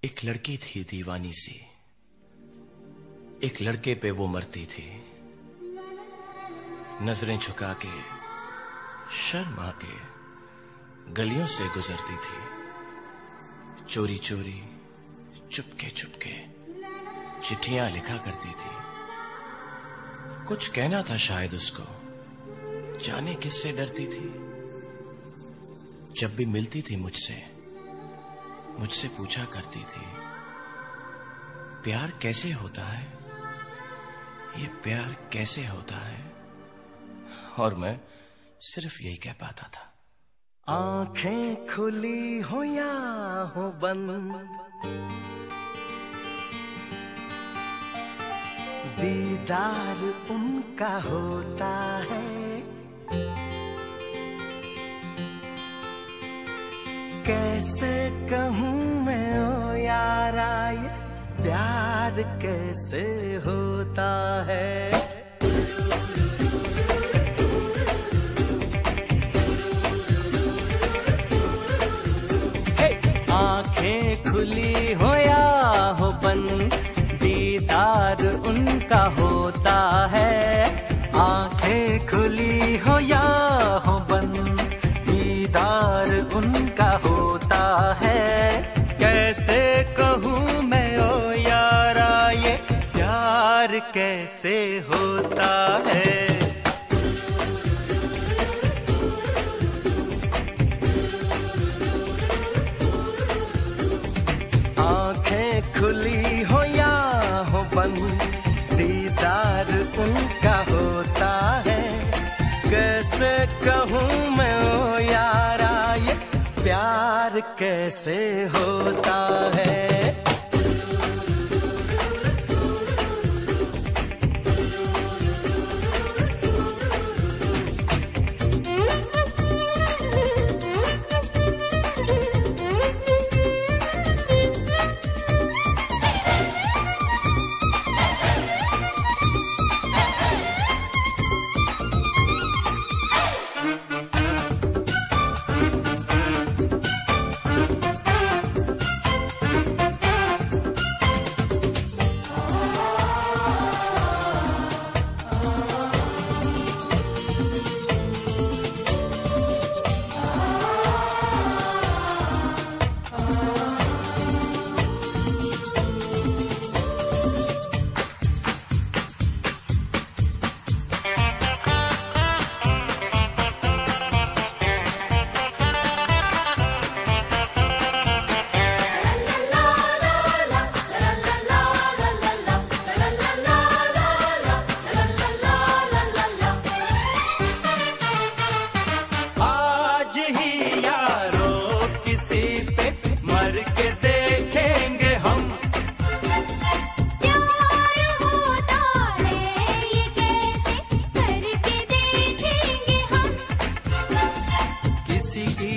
एक लड़की थी दीवानी सी, एक लड़के पे वो मरती थी। नजरें झुका के शर्मा के गलियों से गुजरती थी। चोरी चोरी चुपके चुपके चिट्ठियां लिखा करती थी। कुछ कहना था शायद उसको, जाने किससे डरती थी। जब भी मिलती थी मुझसे पूछा करती थी, प्यार कैसे होता है, ये प्यार कैसे होता है। और मैं सिर्फ यही कह पाता था। आंखें खुली हो या हो बंद, दीदार उनका होता है। कैसे कहूँ मैं ओ यारा, ये प्यार कैसे होता है। आंखें खुली हो या हो बंद, दीदार उनका होता है। आंखें खुली हो या हो बंद, दीदार उनका होता है। कैसे कहूँ मैं ओ यारा, ये प्यार कैसे होता है। आंखें खुली हो या हो बंद, दीदार उनका होता है। कैसे कहूँ मैं ओ यारा, ये प्यार कैसे होता है।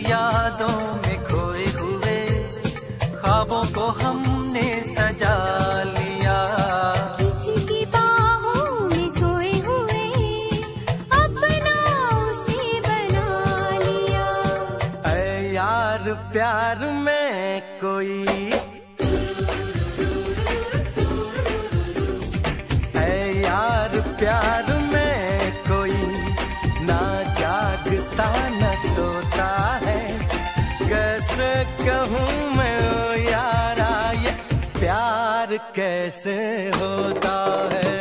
यादों में खोए हुए ख्वाबों को हमने सजा लिया। किसी की बाहों में सोए हुए अपना उसे बना लिया। ऐ यार प्यार में कोई, ऐ यार प्यार में कोई ना जागता न सोता है। कैसे कहूँ मैं ओ यारा, ये प्यार कैसे होता है।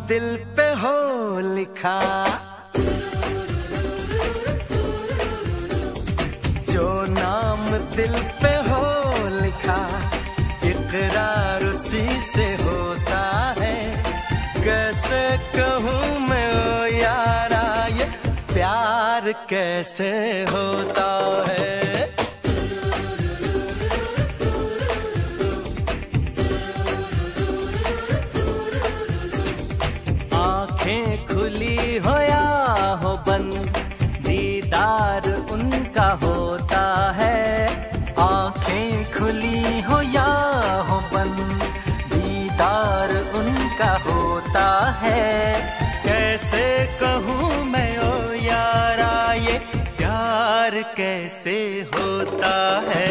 दिल पे हो लिखा, जो नाम दिल पे हो लिखा, इकरार उसी से होता है। कैसे कहूँ मैं ओ यारा, ये प्यार कैसे होता है। आंखें खुली हो या हो बंद, दीदार उनका होता है। आंखें खुली हो या हो बंद, दीदार उनका होता है। कैसे कहूँ मैं ओ यारा, ये प्यार कैसे होता है।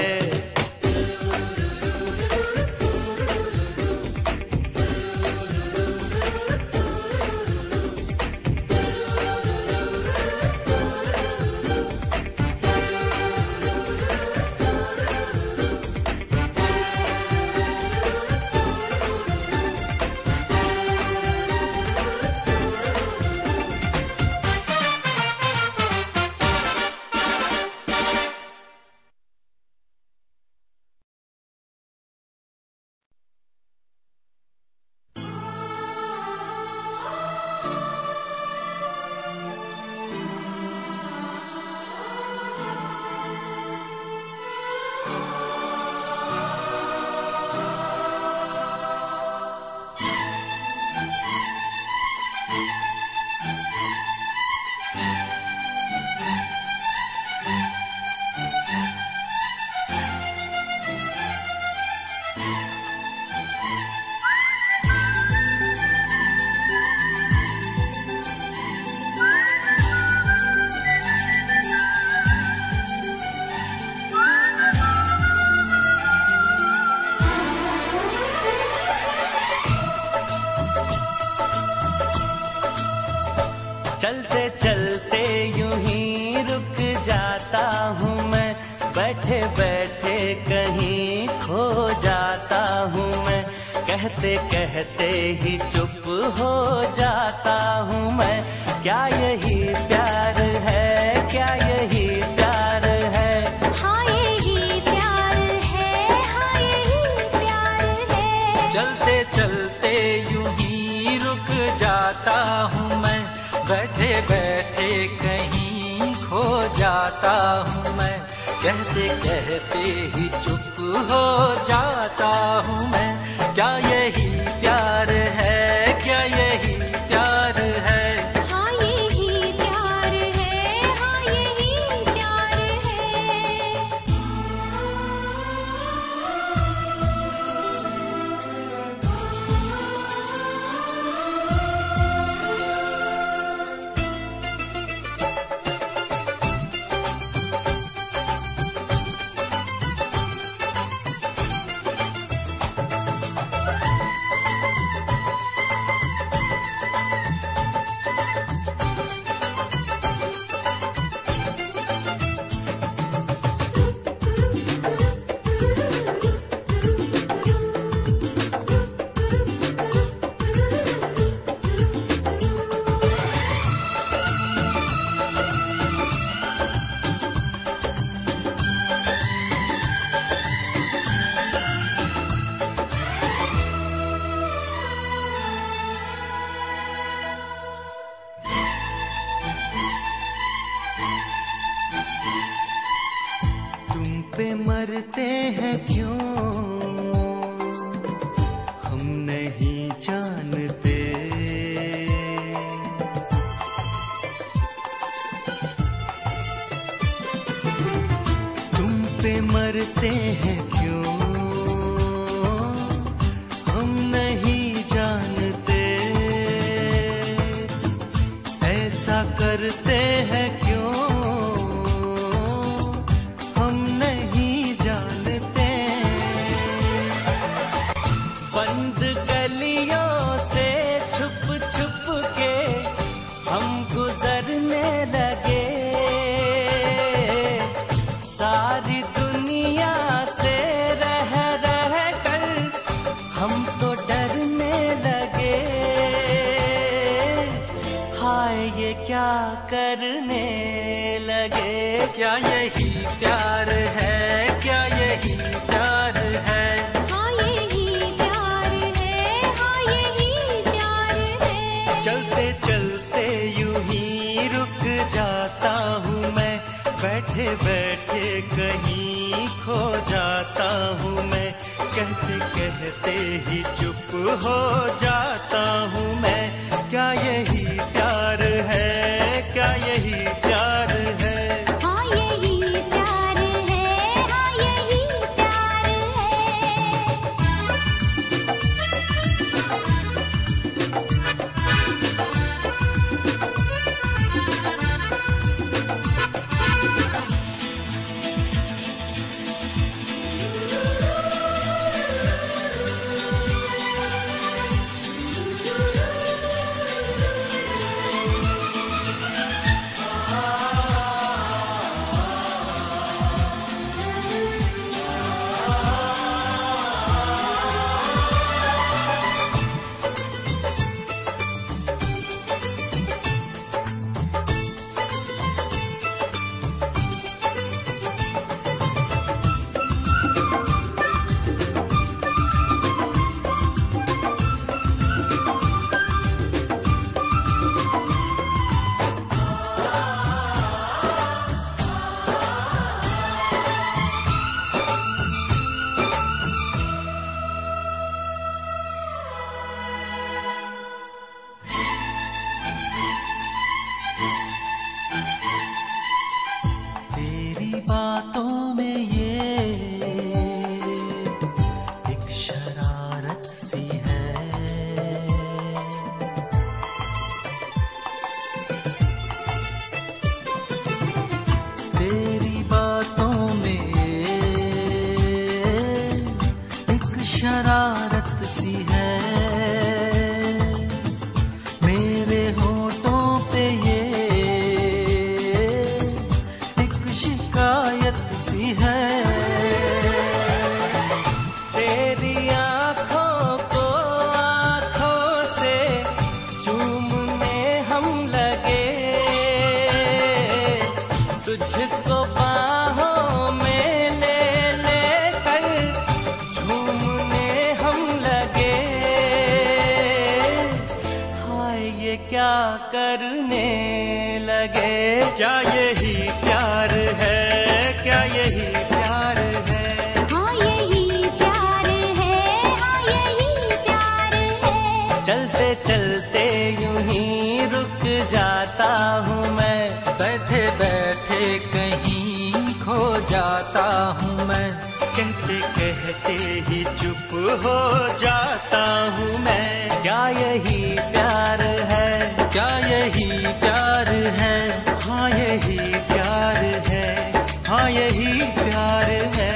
चलते चलते यूं ही रुक जाता हूँ मैं, बैठे बैठे कहीं खो जाता हूँ मैं। कहते कहते ही चुप हो जाता हूँ मैं। क्या यही प्यार है, क्या यही प्यार है। हाँ यही प्यार है, हाँ यही प्यार है। चलते चलते यूं ही रुक जाता हूँ मैं, बैठे बैठे कहीं खो जाता हूँ मैं। कहते कहते ही चुप हो जाता हूँ मैं। क्या यही प्यार है, क्या यही प्यार है। हाँ यही प्यार है, हाँ यही प्यार है। पे मरते हैं क्यों हम नहीं जानते। तुम पे मरते हैं क्यों हम नहीं जानते। ऐसा करते हैं क्यों बंद गलियों से छुप छुप के हम गुजरने लगे। सारी दुनिया से रह रह कर हम तो डरने लगे। करने लगे। क्या यही प्यार है, क्या यही प्यार है? हाँ यही प्यार है, हाँ यही प्यार है। चलते चलते यूं ही रुक जाता हूँ मैं, बैठे बैठे कहीं खो जाता हूँ मैं, कहते कहते ही चुप हो जाता हूँ मैं। क्या यही प्यार है, क्या यही प्यार है? हाँ यही प्यार है, हाँ यही प्यार है। तेरी बातों में ये एक शरारत सी है, तेरी बातों में एक शरारत सी है, मेरे होठों पे ये एक शिकायत सी है। तेरी आँखों को आँखों से चूमने हम लगे, तुझको बाहों में ले लेकर झूमने हम लगे। हाय ये क्या करने लगे? क्या यही प्यार है, क्या यही प्यार है? हाँ यही प्यार है, हाँ यही प्यार है। चलते चलते यूं ही रुक जाता हूँ मैं, बैठे बैठे कहीं खो जाता हूँ मैं, कहते कहते ही चुप हो जाता हूँ मैं। क्या यही प्यार है, क्या यही प्यार है? हाँ यही प्यार है, हाँ यही प्यार है।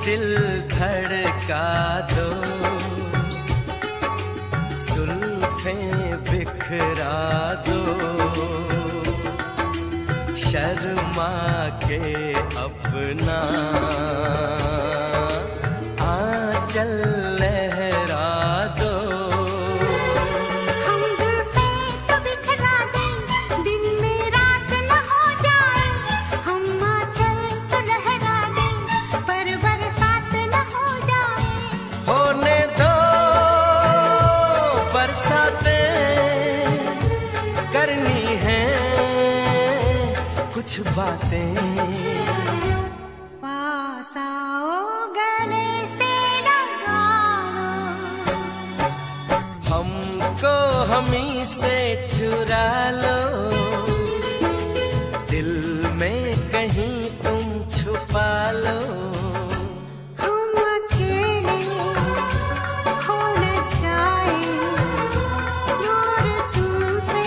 दिल धड़का दो, जुल्फें बिखरा दो, शर्मा के अपना आंचल लहरा दो। हम जुल्फें तो बिखरा दें, दिन में रात न हो जाए, हम आंचल तो लहरा दें, पर बरसात न हो जाए। होने दो बरसातें, करनी है कुछ बातें। पास आओ गले से लगा लो, हमको हमी से चुरा लो, दिल में कहीं तुम छुपा लो। हम अकेले खो न जाए, दूर तुमसे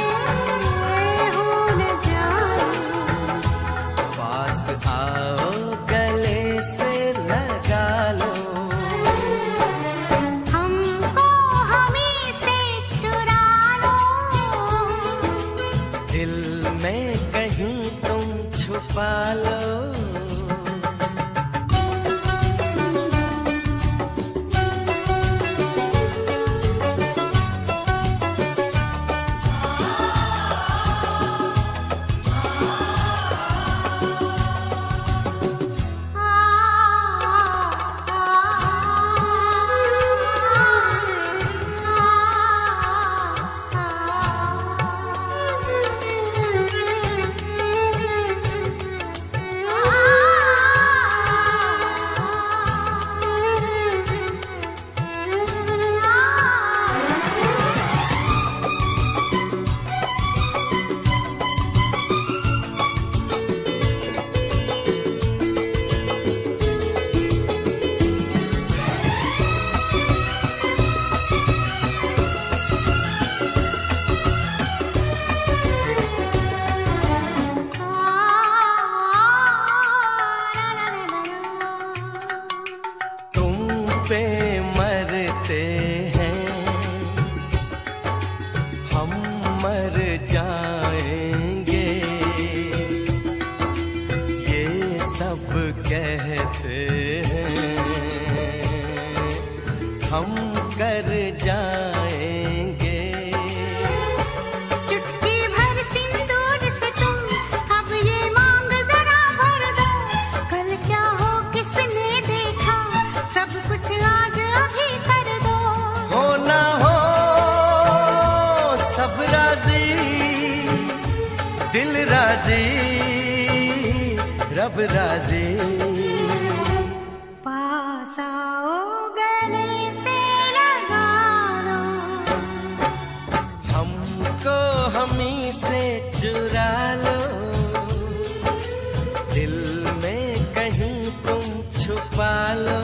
हो न जाए। पास आओ गले से लगा लो, हमको हमी से चुरा लो, दिल में कहीं तुम छुपा लो। पे मरते हैं हम, मर जाएंगे, ये सब कहते हैं, हम कर जाएंगे। चुटकी भर सिंदूर से तुम अब ये मांग जरा भर दो, कल क्या हो किसने देखा, सब कुछ आज अभी कर दो। हो ना हो सब राजी, दिल राजी, रब राजी। पास आओ गले से लगा लो, हमको हमी से चुरा लो, दिल में कहीं तुम छुपा लो।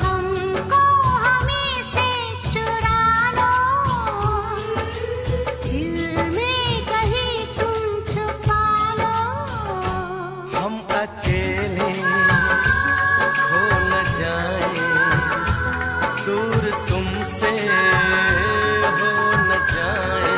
हमको हमी से चुरा लो, दिल में कहीं तुम छुपा लो। हम अकेले खो न जाए, दूर तुमसे हो न जाए।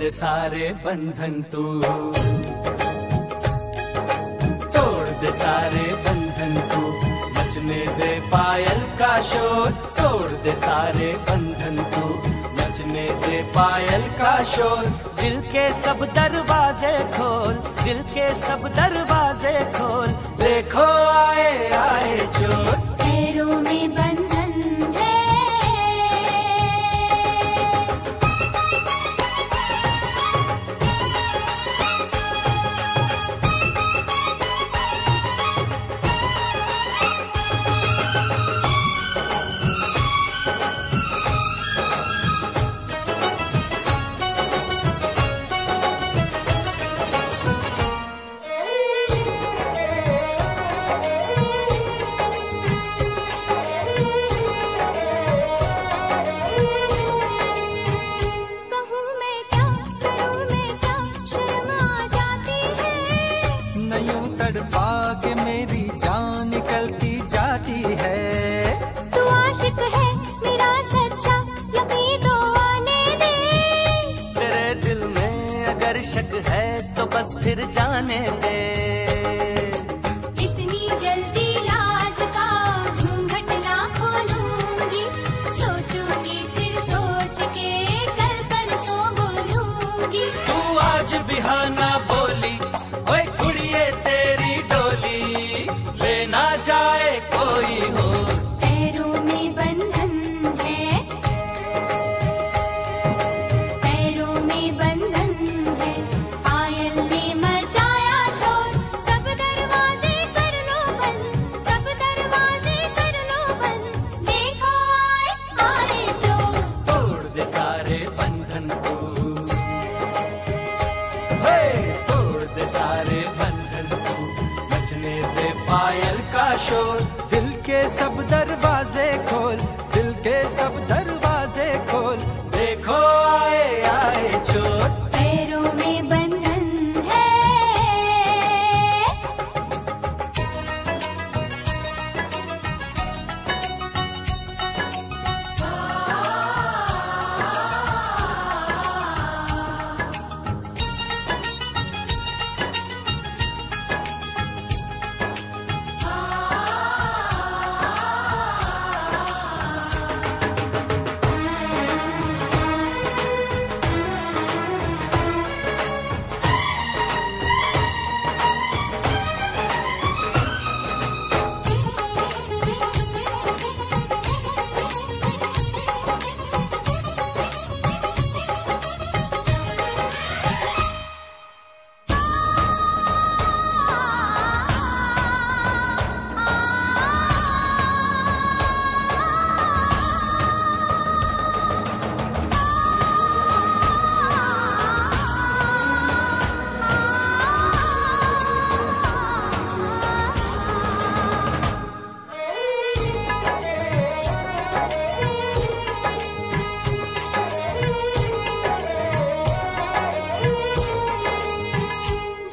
दे सारे बंधन तू, तोड़ दे सारे बंधन तू, मचने दे पायल का शोर, तोड़ दे सारे बंधन तू, मचने दे पायल का शोर। दिल के सब दरवाजे खोल, दिल के सब दरवाजे खोल, देखो आए आए चोर। पैरों में बंधन है, तड़पा के मेरी जान निकलती जाती है। तू आशिक है मेरा सच्चा, यकीन तो आने दे। तेरे दिल में अगर शक है तो बस फिर जाने दे। इतनी जल्दी लाज का घूंघट ना खोलूंगी, सोचूंगी फिर सोच के कल परसों बोलूंगी। तू आज बिहाना बोली, ओए कुड़िए तेरी डोली, ले ना जाए कोई हो। पैरों में बंधन है, पैरों में बंधन है, पायल ने मचाया शोर। सब दरवाजे कर लो बंद, सब दरवाजे कर लो बंद, देखो आए आए जो। तोड़ दे सारे बंधन तू, तोड़ दे सारे बंधन तू, बचने दे पायल का शोर। दिल के सब दरवाजे खोल, दिल के सब दरवाजे खोल, देखो आए आए चोर। पैरों में बंधन है,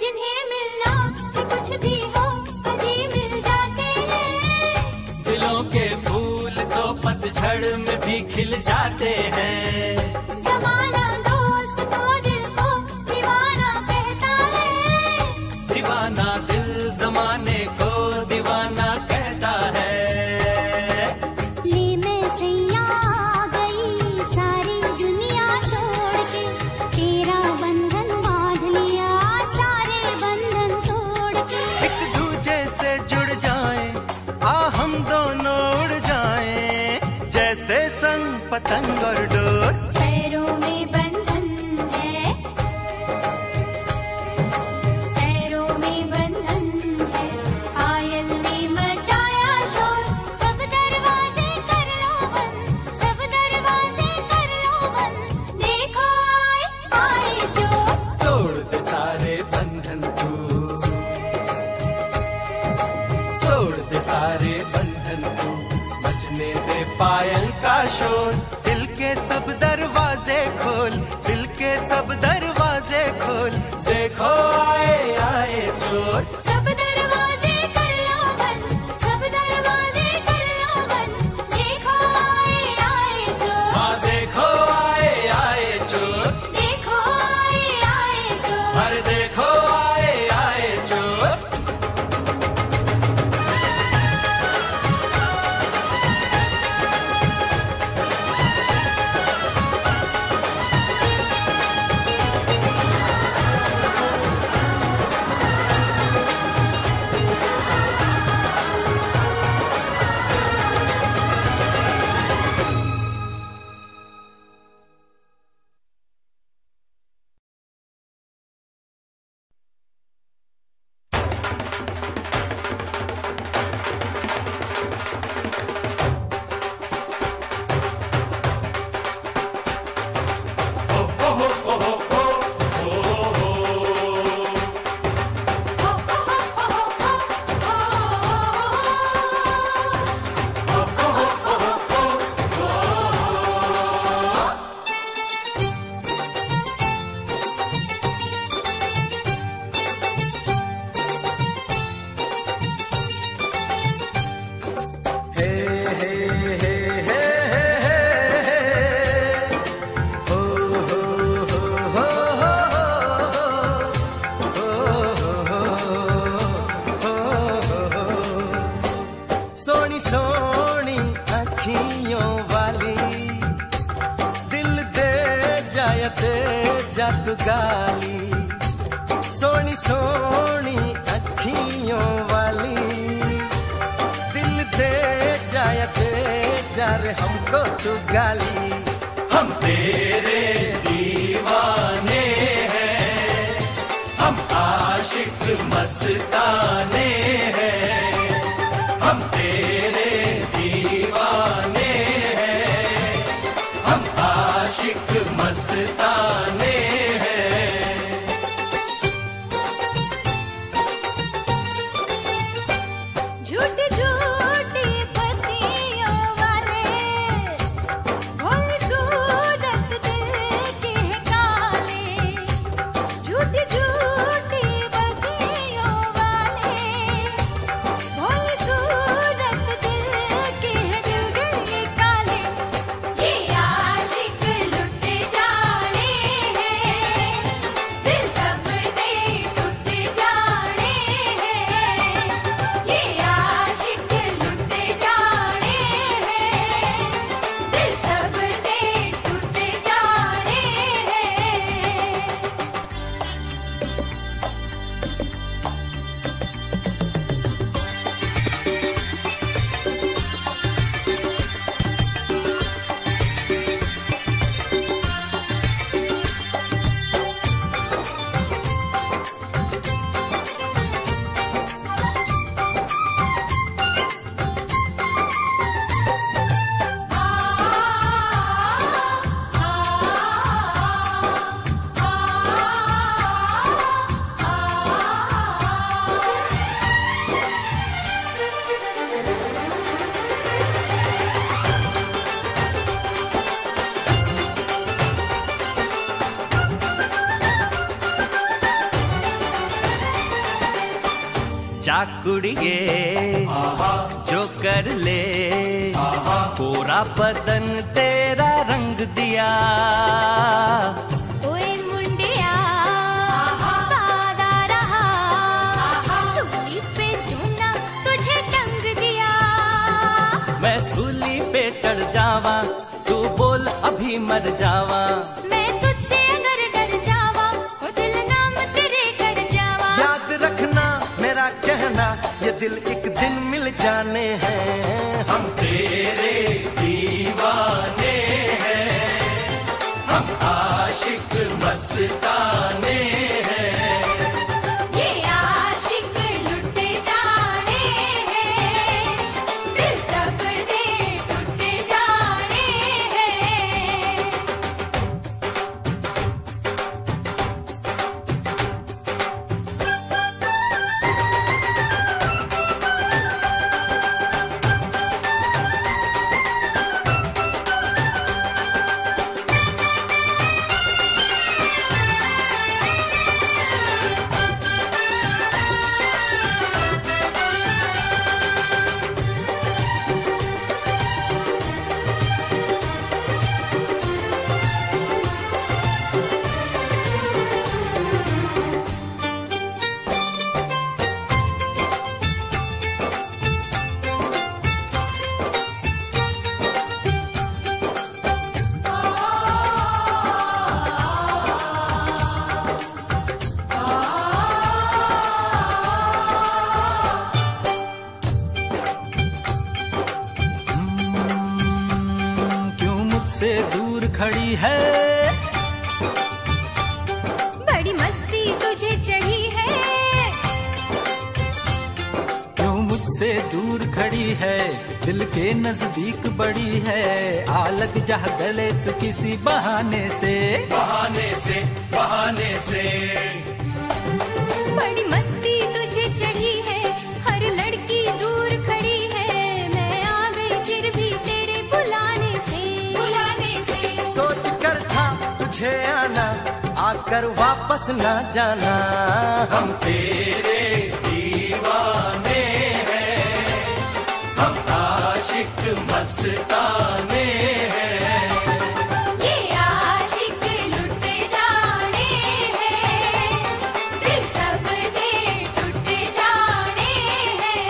जिन्हें मिलना है कुछ भी हो कभी मिल जाते हैं। दिलों के फूल तो पतझड़ में भी खिल जाते हैं। ज़माना दोस्त तो दिल को दीवाना कहता है, दीवाना दिल जमाने को दीवाना कहता है। ले मैं सैया आ गई सारी दुनिया छोड़ के, तेरा बंधन बांध लिया सारे बंधन तोड़ के। एक दूजे से जुड़ जाएं, आ हम दोनों उड़ जाएं, जैसे संग पतंग और डोर। पैरों में बंधन है, पैरों में बंधन है, पायल ने मचाया शोर। सब दरवाजे कर लो बंद, सब दरवाजे कर लो बंद, देखो आए आए जो। तोड़ दे सारे बंधन तू, तोड़ दे सारे बंधन तू, बचने दे पायल का शोर। दिल के सब दरवाजे खोल, दिल के सब दरवाजे खोल, देखो आए आए चोर। सब दरवाजे कर लो बंद, सब दरवाजे कर लो बंद, देखो आए आए जो। हाँ देखो आए आए चोर, देखो आए तू गाली, सोनी सोनी अखियों वाली, दिल दे जा रे हमको तू गाली। हम तेरे दीवाने हैं, हम आशिक मस्ताने हैं, हम तेरे दीवाने हैं, हम आशिक मस्ताने हैं। झूठी झूठी बत्तियों वाले, भोली सूरत दिल के हैं काले। झूठी झूठी बत्तियों वाले, भोली सूरत दिल के हैं दिल के काले। ये आशिक लुट जाने हैं, दिल सब दे टूट जाने हैं। ये आशिक लुट जाने हैं, दिल सब दे टूट जाने हैं। चाकुड़िए जो कर ले, पूरा बदन तेरा रंग दिया। ओए मुंडिया वादा रहा, सूली पे चूना तुझे टंग दिया। मैं सूली पे चढ़ जावा, तू बोल अभी मर जावा। मैं तुझसे अगर डर जावा, ओ दिल नाम तेरे कर जावा। याद रखना मेरा कहना, ये दिल एक दिन मिल जाने हैं। हम तेरे दीवाने हैं, हम आशिक मस्ताने हैं। ये आशिक लुट जाने हैं, दिल सब दे टूट जाने हैं। क्यों मुझसे दूर खड़ी है, बड़ी मस्ती तुझे चढ़ी है। क्यों मुझसे दूर खड़ी है, दिल के नजदीक बड़ी है। आ लग जा गले तो किसी बहाने से, बहाने से, बहाने से। बड़ी मस्ती तुझे चढ़ी है, हर लड़की दूर खड़ी है। मैं आ गई फिर भी तेरे बुलाने से, बुलाने से। सोच कर था तुझे आना, आकर वापस ना जाना। हम तेरे दीवाने हैं, हम आशिक मस्ताने हैं। ये आशिक लुट जाने हैं, दिल सब दे टूट जाने हैं।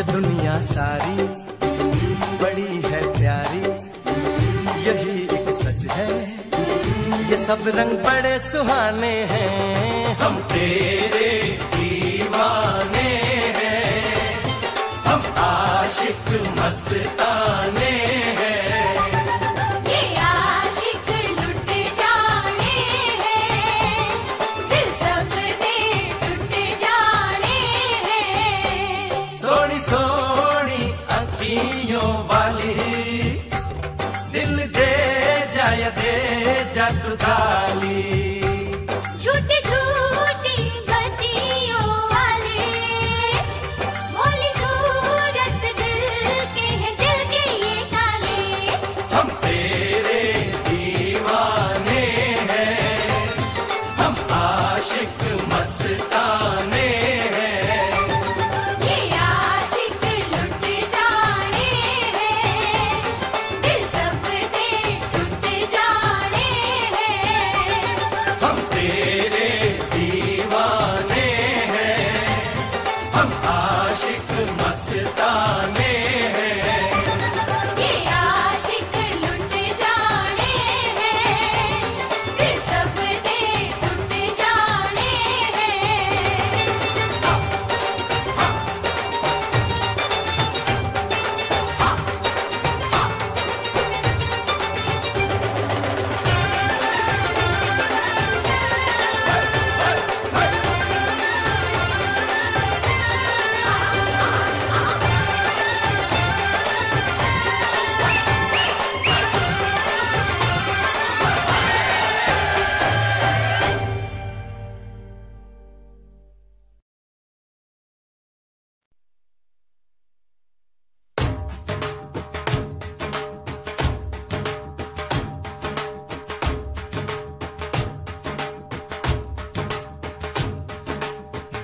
ये दुनिया सारी बड़ी है प्यारी, यही एक सच है, ये सब रंग बड़े सुहाने हैं। हम तेरे दीवाने हैं, हम आशिक मस्ताने हैं। सोनी अखियों वाली दिल दे जा तू गाली। झूठी झूठी बत्तियों वाले भोली सूरत दिल के हैं, दिल के ये काले। हम तेरे दीवाने हैं, हम आशिक मस्ताने हैं।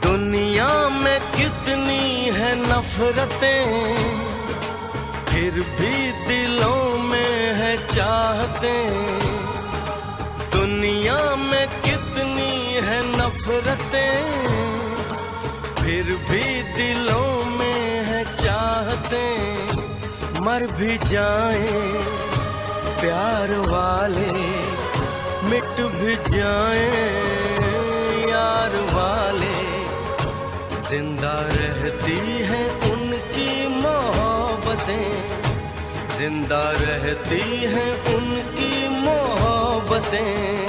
दुनिया में कितनी है नफरतें, फिर भी दिलों में है चाहतें। दुनिया में कितनी है नफरतें, फिर भी दिलों में है चाहतें। मर भी जाएं प्यार वाले, मिट भी जाएं यार वाले, जिंदा रहती हैं उनकी मोहब्बतें, जिंदा रहती हैं उनकी मोहब्बतें।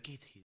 रुकी थी।